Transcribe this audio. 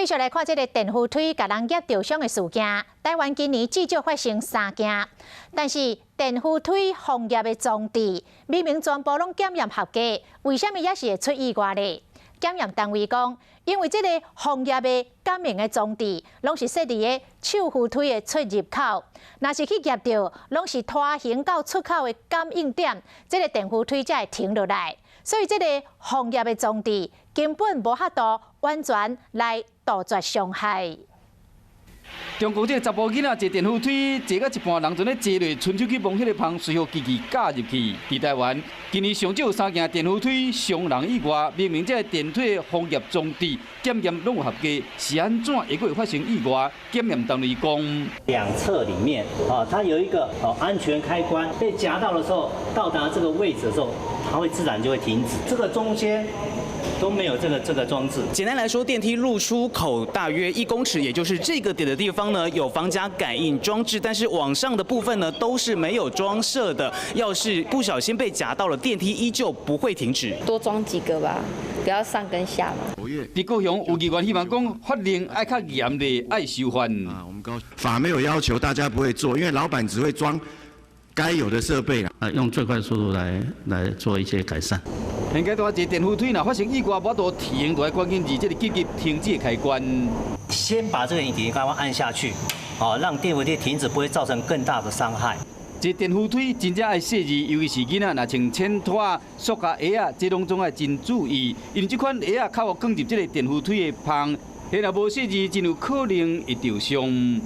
继续来看这个电扶梯甲人压着伤的事件。台湾今年至少发生3件，但是电扶梯行业的装置明明全部拢检验合格，为什么也是会出意外呢？检验单位讲，因为这个行业的检验的装置拢是设伫个手扶梯的出入口，若是去夹到，拢是拖行到出口的感应点，这个电扶梯才会停落来。所以这个行业的装置根本无法度完全来杜绝伤害。中国这个查甫囡仔坐电扶梯，坐到一半，人阵咧坐落，伸手去摸迄个芳，随后机器架入去。伫台湾，今年上少有3件电扶梯伤人意外，明明这个电梯的防业装置检验拢有合格，是安怎会会发生意外？检验单位讲，两侧里面它有一个安全开关，被夹到的时候，到达这个位置的时候，它会自然就会停止。这个中间都没有这个装置。简单来说，电梯入出口大约1公尺，也就是这个点的地方呢，有防夹感应装置，但是往上的部分呢都是没有装设的。要是不小心被夹到了，电梯依旧不会停止。多装几个吧，不要上跟下嘛。伫高雄有议员希望讲，法令爱较严厉，爱修法。法没有要求，大家不会做，因为老板只会装该有的设备用最快速度来做一些改善。现阶段坐电扶梯若发生意外，无多停，就要关键字这个紧急停止开关。先把这个紧急开关按下去，让电扶梯停止，不会造成更大的伤害。坐电扶梯真正爱细致，尤其是囡仔若穿浅拖、塑胶鞋啊，这拢总爱真注意，因为这款鞋啊靠放入这个电扶梯的旁，迄若无细致，真有可能会受伤。